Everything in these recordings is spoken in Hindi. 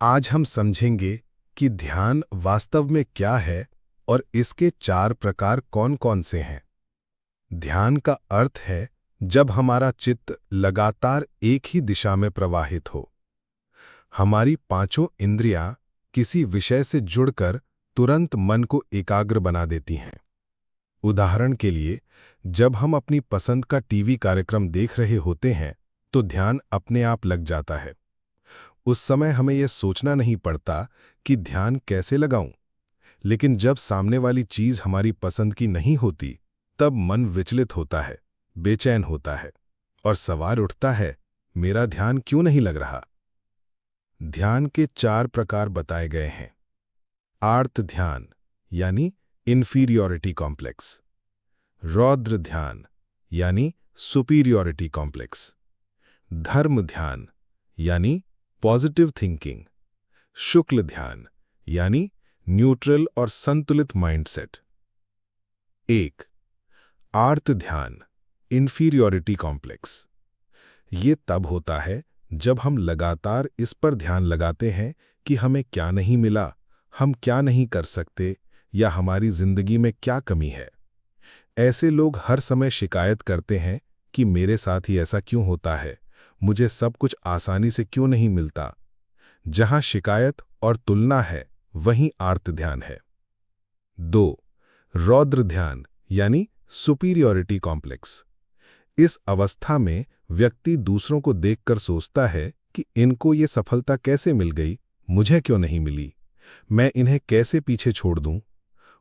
आज हम समझेंगे कि ध्यान वास्तव में क्या है और इसके 4 प्रकार कौन-कौन से हैं। ध्यान का अर्थ है जब हमारा चित्त लगातार एक ही दिशा में प्रवाहित हो। हमारी पांचों इंद्रियां किसी विषय से जुड़कर तुरंत मन को एकाग्र बना देती हैं। उदाहरण के लिए, जब हम अपनी पसंद का टीवी कार्यक्रम देख रहे होते हैं तो ध्यान अपने आप लग जाता है। उस समय हमें यह सोचना नहीं पड़ता कि ध्यान कैसे लगाऊं। लेकिन जब सामने वाली चीज हमारी पसंद की नहीं होती, तब मन विचलित होता है, बेचैन होता है और सवाल उठता है, मेरा ध्यान क्यों नहीं लग रहा। ध्यान के 4 प्रकार बताए गए हैं। आर्त ध्यान यानी इंफीरियॉरिटी कॉम्प्लेक्स, रौद्र ध्यान यानी सुपीरियॉरिटी कॉम्प्लेक्स, धर्म ध्यान यानी पॉजिटिव थिंकिंग, शुक्ल ध्यान यानी न्यूट्रल और संतुलित माइंडसेट। 1. आर्त ध्यान इंफीरियॉरिटी कॉम्प्लेक्स। ये तब होता है जब हम लगातार इस पर ध्यान लगाते हैं कि हमें क्या नहीं मिला, हम क्या नहीं कर सकते या हमारी जिंदगी में क्या कमी है। ऐसे लोग हर समय शिकायत करते हैं कि मेरे साथ ही ऐसा क्यों होता है, मुझे सब कुछ आसानी से क्यों नहीं मिलता। जहां शिकायत और तुलना है, वहीं आर्त ध्यान है। 2. रौद्र ध्यान यानी सुपीरियॉरिटी कॉम्प्लेक्स। इस अवस्था में व्यक्ति दूसरों को देखकर सोचता है कि इनको ये सफलता कैसे मिल गई, मुझे क्यों नहीं मिली, मैं इन्हें कैसे पीछे छोड़ दूं।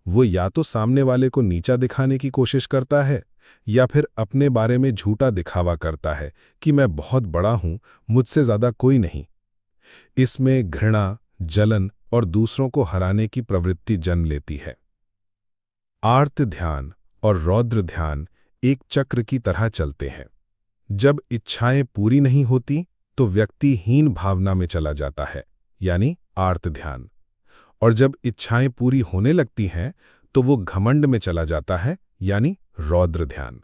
वो या तो सामने वाले को नीचा दिखाने की कोशिश करता है या फिर अपने बारे में झूठा दिखावा करता है कि मैं बहुत बड़ा हूं, मुझसे ज्यादा कोई नहीं। इसमें घृणा, जलन और दूसरों को हराने की प्रवृत्ति जन्म लेती है। आर्त ध्यान और रौद्र ध्यान एक चक्र की तरह चलते हैं। जब इच्छाएं पूरी नहीं होती तो व्यक्ति हीन भावना में चला जाता है, यानी आर्त ध्यान, और जब इच्छाएं पूरी होने लगती हैं तो वो घमंड में चला जाता है, यानी रौद्र ध्यान।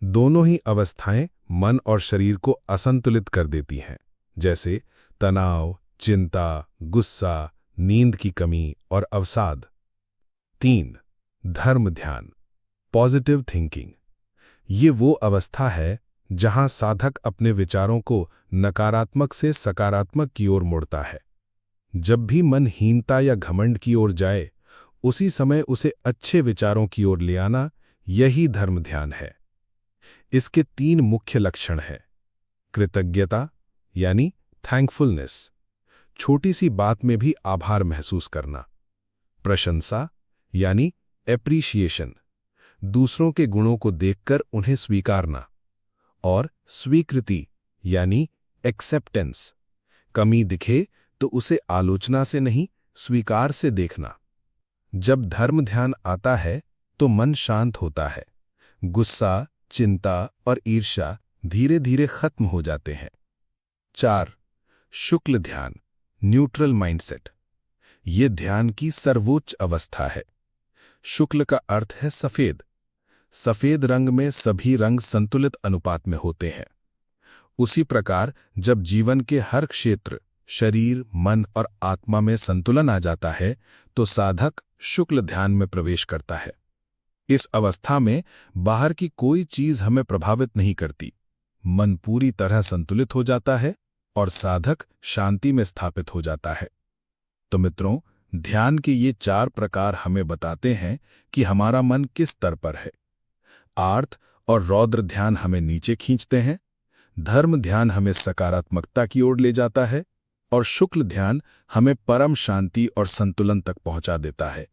दोनों ही अवस्थाएं मन और शरीर को असंतुलित कर देती हैं, जैसे तनाव, चिंता, गुस्सा, नींद की कमी और अवसाद। 3. धर्म ध्यान पॉजिटिव थिंकिंग। ये वो अवस्था है जहां साधक अपने विचारों को नकारात्मक से सकारात्मक की ओर मोड़ता है। जब भी मन हीनता या घमंड की ओर जाए, उसी समय उसे अच्छे विचारों की ओर ले आना, यही धर्म ध्यान है। इसके 3 मुख्य लक्षण हैं। कृतज्ञता यानी थैंकफुलनेस, छोटी सी बात में भी आभार महसूस करना। प्रशंसा यानी एप्रिशिएशन, दूसरों के गुणों को देखकर उन्हें स्वीकारना। और स्वीकृति यानी एक्सेप्टेंस, कमी दिखे तो उसे आलोचना से नहीं, स्वीकार से देखना। जब धर्म ध्यान आता है तो मन शांत होता है, गुस्सा, चिंता और ईर्ष्या धीरे धीरे खत्म हो जाते हैं। 4. शुक्ल ध्यान न्यूट्रल माइंडसेट। ये ध्यान की सर्वोच्च अवस्था है। शुक्ल का अर्थ है सफेद। सफेद रंग में सभी रंग संतुलित अनुपात में होते हैं। उसी प्रकार जब जीवन के हर क्षेत्र, शरीर, मन और आत्मा में संतुलन आ जाता है तो साधक शुक्ल ध्यान में प्रवेश करता है। इस अवस्था में बाहर की कोई चीज हमें प्रभावित नहीं करती। मन पूरी तरह संतुलित हो जाता है और साधक शांति में स्थापित हो जाता है। तो मित्रों, ध्यान के ये 4 प्रकार हमें बताते हैं कि हमारा मन किस स्तर पर है। आर्त और रौद्र ध्यान हमें नीचे खींचते हैं, धर्म ध्यान हमें सकारात्मकता की ओर ले जाता है और शुक्ल ध्यान हमें परम शांति और संतुलन तक पहुंचा देता है।